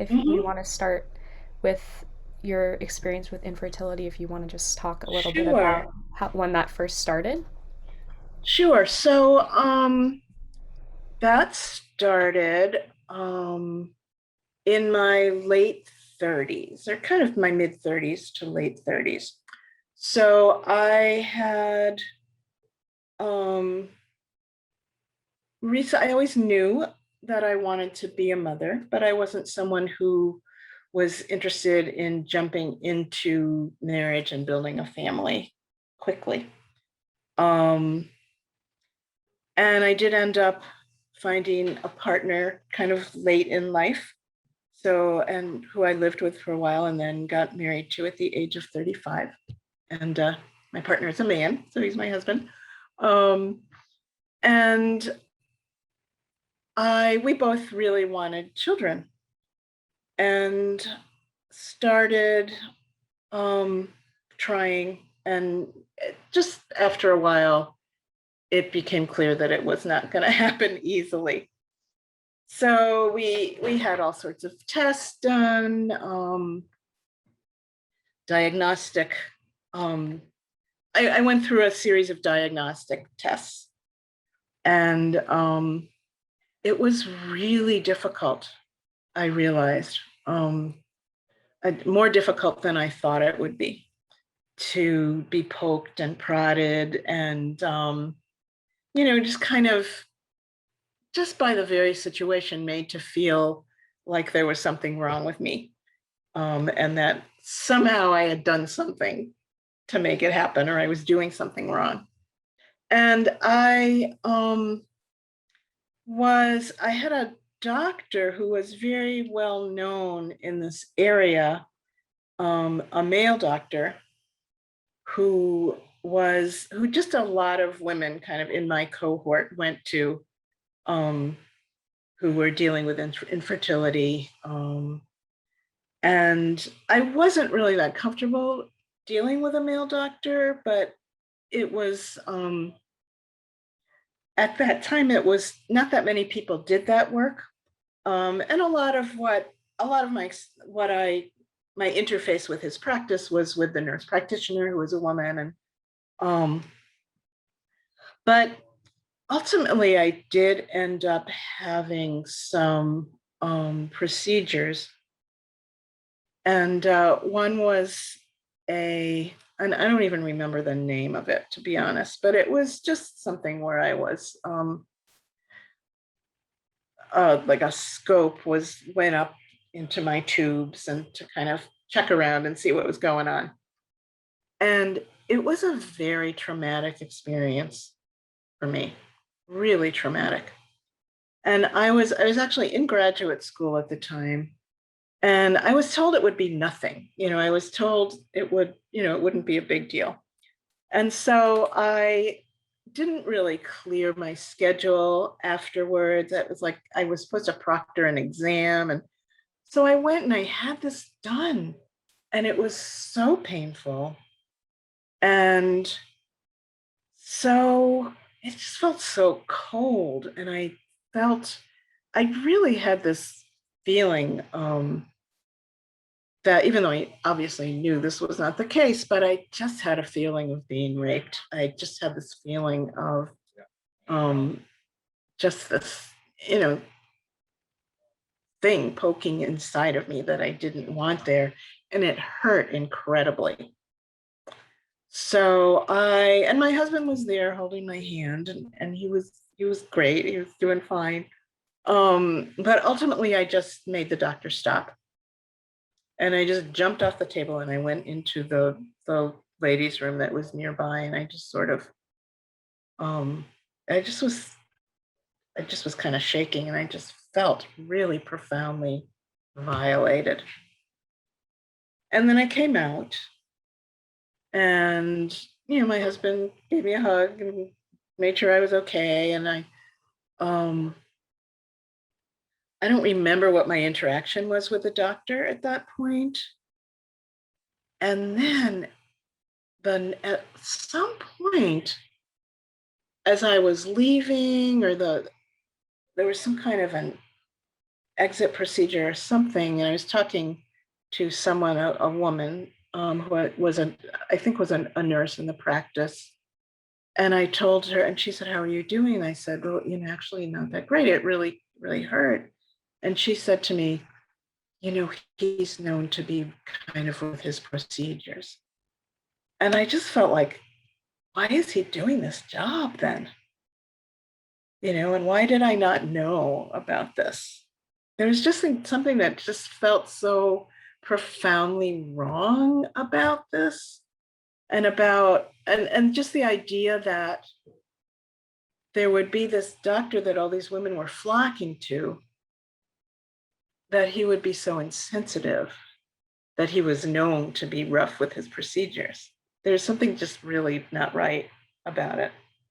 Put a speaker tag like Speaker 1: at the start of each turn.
Speaker 1: if we
Speaker 2: Hmm.
Speaker 1: want to start with your experience with infertility, if you want to just talk a little bit
Speaker 2: Sure,
Speaker 1: about when that first started.
Speaker 2: sure. That started in my late 30s, or kind of my mid 30s to late 30s. So I had um, I always knew that I wanted to be a mother, but I wasn't someone who was interested in jumping into marriage and building a family quickly. Um, and I did end up finding a partner kind of late in life. So, and who I lived with for a while and then got married to at the age of 35. And my partner is a man, so he's my husband. Um, and we both really wanted children and started um, trying. And just after a while, it became clear that it was not going to happen easily. So we had all sorts of tests done, diagnostic. Um, I went through a series of diagnostic tests, and it was really difficult. I realized more difficult than I thought it would be to be poked and prodded, and just kind of just by the very situation made to feel like there was something wrong with me, and that somehow I had done something to make it happen, or I was doing something wrong. And I had a doctor who was very well known in this area, a male doctor who just a lot of women kind of in my cohort went to, um, who were dealing with infertility. And I wasn't really that comfortable dealing with a male doctor, but it was at that time, it was not that many people did that work. And a lot of what I my interface with his practice was with the nurse practitioner, who was a woman. And um, but ultimately I did end up having some procedures. And one was and I don't even remember the name of it, to be honest, but it was just something where I was like a scope went up into my tubes and to kind of check around and see what was going on. And it was a very traumatic experience for me, really traumatic. And I was actually in graduate school at the time, and I was told it would be nothing. I was told it wouldn't be a big deal. And so I didn't really clear my schedule afterwards. It was like I was supposed to proctor an exam. And so I went and I had this done, and it was so painful. And so it just felt so cold. And I really had this feeling, that even though I obviously knew this was not the case, but I just had a feeling of being raped. I just had this feeling of um, just this, you know, thing poking inside of me that I didn't want there. And it hurt incredibly. And my husband was there holding my hand, and he was great. He was doing fine. But ultimately I just made the doctor stop. And I just jumped off the table and I went into the ladies' room that was nearby, and I just sort of um I just was I just was kind of shaking, and I just felt really profoundly violated. And then I came out, and my husband gave me a hug and made sure I was okay. And I don't remember what my interaction was with the doctor at that point. And then at some point, as I was leaving, there was some kind of exit procedure or something. And I was talking to someone, a woman, who was I think was a nurse in the practice. And I told her, and she said, "How are you doing?" And I said, "Well, actually not that great. It really, really hurt." And she said to me, "He's known to be kind of with his procedures." And I just felt like, why is he doing this job then? And why did I not know about this? There was just something that just felt so profoundly wrong about this, and just the idea that there would be this doctor that all these women were flocking to, that he would be so insensitive, that he was known to be rough with his procedures. There's something just really not right about it.